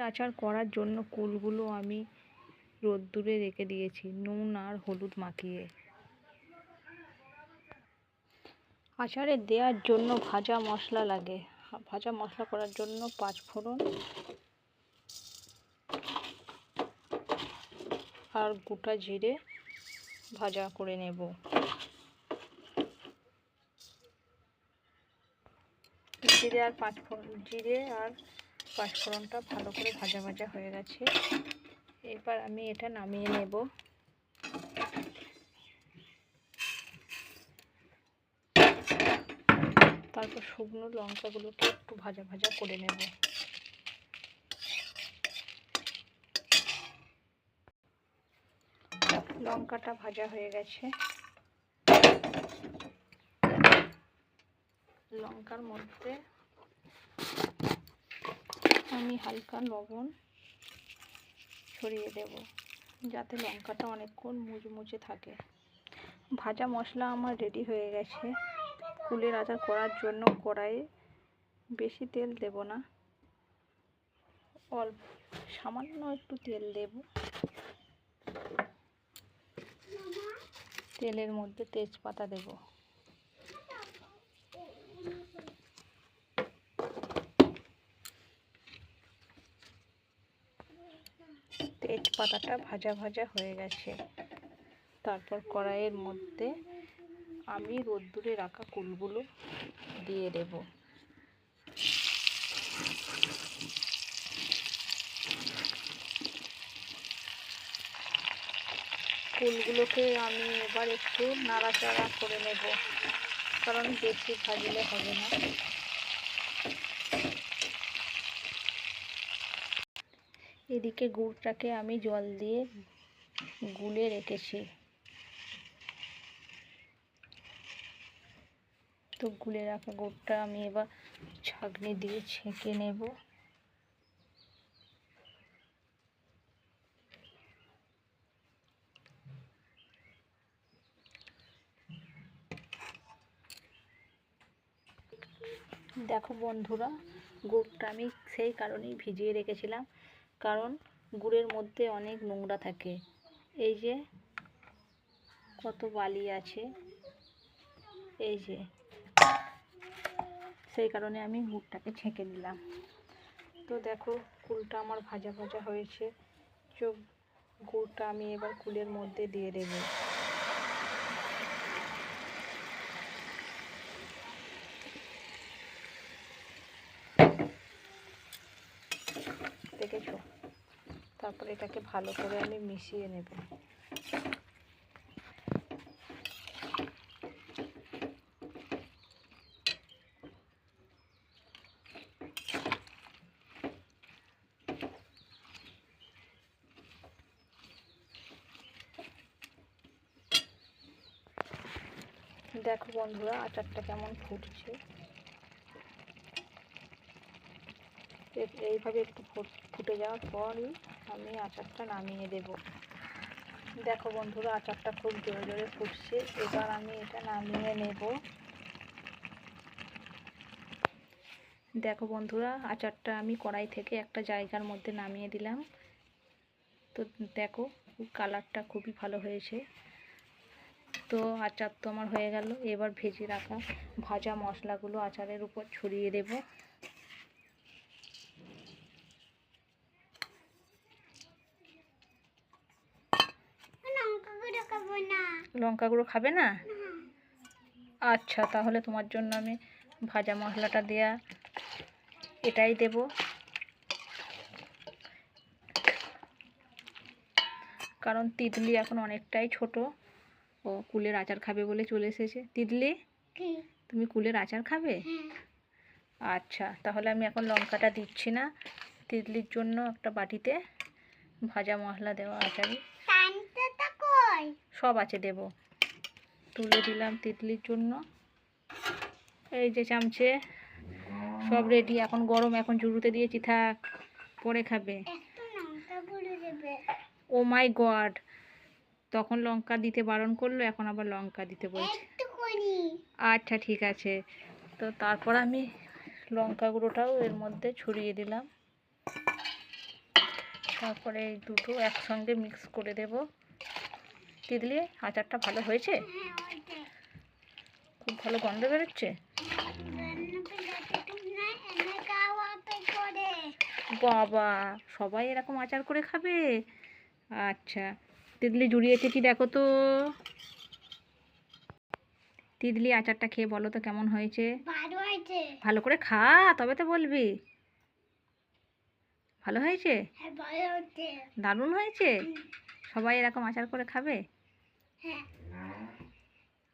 আচার করার জন্য কুলগুলো আমি রোদ্দুরে রেখে দিয়েছি নুন আর হলুদ মাখিয়ে। আচারে দেওয়ার জন্য ভাজা মশলা লাগে। ভাজা মশলা করার জন্য 5 ফোড়ন আর গোটা জিরে ভাজা করে নেব। জিরে আর 5 ফোড়নটা ভালো করে ভাজা ভাজা হয়ে গেছে। এবার আমি এটা নামিয়ে নেব। তারপর শুকনো লঙ্কাগুলোকে একটু ভাজা ভাজা করে নেব। লঙ্কাটা ভাজা হয়ে গেছে। লঙ্কার মধ্যে আমি হালকা লবণ ছড়িয়ে দেব যাতে লঙ্কাটা অনেকক্ষণ মুচমুচে থাকে। ভাজা মশলা আমার রেডি হয়ে গেছে। কুলের আচার করার জন্য কড়াইয়ে বেশি তেল দেব না, অল্প সামান্য একটু তেল দেব। তেলের মধ্যে তেজপাতা দেব। তেজপাতাটা ভাজা ভাজা হয়ে গেছে। তারপর কড়াইয়ের মধ্যে আমি রোদ্দুরে রাখা কুলগুলো দিয়ে দেব। কুলগুলোকে আমি এবার একটু নাড়াচাড়া করে নেব, কারণ বেশি ভাজলে হবে না। এদিকে গুড়টাকে আমি জল দিয়ে গুলে রেখেছি। তো গুলে রাখা গুড়টা আমি এবার ছাঁকনি দিয়ে ছেঁকে নেব। দেখো বন্ধুরা, গুড়টা আমি সেই কারণেই ভিজিয়ে রেখেছিলাম, কারণ গুড়ের মধ্যে অনেক নোংরা থাকে। এই যে কত বালি আছে, এই যে, সেই কারণে আমি গুড়টাকে ছেঁকে নিলাম। তো দেখো কুলটা আমার ভাজা ভাজা হয়েছে। গুড়টা আমি এবার কুলের মধ্যে দিয়ে দেব। দেখেছো? তারপরে এটাকে ভালো করে আমি মিশিয়ে নেব। দেখো বন্ধুরা, আচারটা কেমন ফুটছে। এইভাবে একটু ফুটে যাওয়ার পরই আমি আচারটা নামিয়ে দেব। দেখো বন্ধুরা, আচারটা খুব জোরে জোরে ফুটছে। এবার আমি এটা নামিয়ে নেব। দেখো বন্ধুরা, আচারটা আমি কড়াই থেকে একটা জায়গার মধ্যে নামিয়ে দিলাম। তো দেখো কালারটা খুবই ভালো হয়েছে। তো আচার তো আমার হয়ে গেল। এবার ভেজে রাখা ভাজা মশলাগুলো আচারের উপর ছড়িয়ে দেব। লঙ্কা গুঁড়ো খাবে না? আচ্ছা, তাহলে তোমার জন্য আমি ভাজা মশলাটা দেয়া এটাই দেব। কারণ তিতলি এখন অনেকটাই ছোট, ও কুলের আচার খাবে বলে চলে এসেছে। তিতলি, তুমি কুলের আচার খাবে? আচ্ছা, তাহলে আমি এখন লঙ্কাটা দিচ্ছি না। তিতলির জন্য একটা বাটিতে ভাজা মশলা দেওয়া আচারই সব আছে দেব। তুলে দিলাম তিতলির জন্য। এই যে চামচে, সব রেডি। এখন গরম, এখন ঝুড়োতে দিয়েছি, থাক, পরে খাবে। ও মাই গড, তখন লঙ্কা দিতে বারণ করলো, এখন আবার লঙ্কা দিতে বলছে। আচ্ছা ঠিক আছে। তো তারপর আমি লঙ্কা গুঁড়োটাও এর মধ্যে ছড়িয়ে দিলাম। তারপরে এই দুটো একসঙ্গে মিক্স করে দেব। তিতলি, আচারটা ভালো হয়েছে? খুব ভালো গন্ধ বেরোচ্ছে। বাবা, সবাই এরকম আচার করে খাবে? আচ্ছা, তিতলি জুড়িয়েছে কি দেখো তো। তিতলি, আচারটা খেয়ে বলো তো কেমন হয়েছে? ভালো করে খা, তবে তো বলবি। ভালো হয়েছে? দারুণ হয়েছে। সবাই এরকম আচার করে খাবে?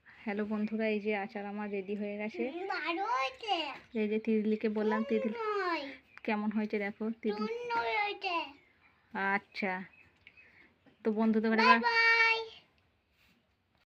হ্যালো বন্ধুরা, এই যে আচার আমার রেডি হয়ে গেছে। এই যে তিতলিকে বললাম, তিতলি কেমন হয়েছে দেখো। তিতলি, আচ্ছা, তো বন্ধুদের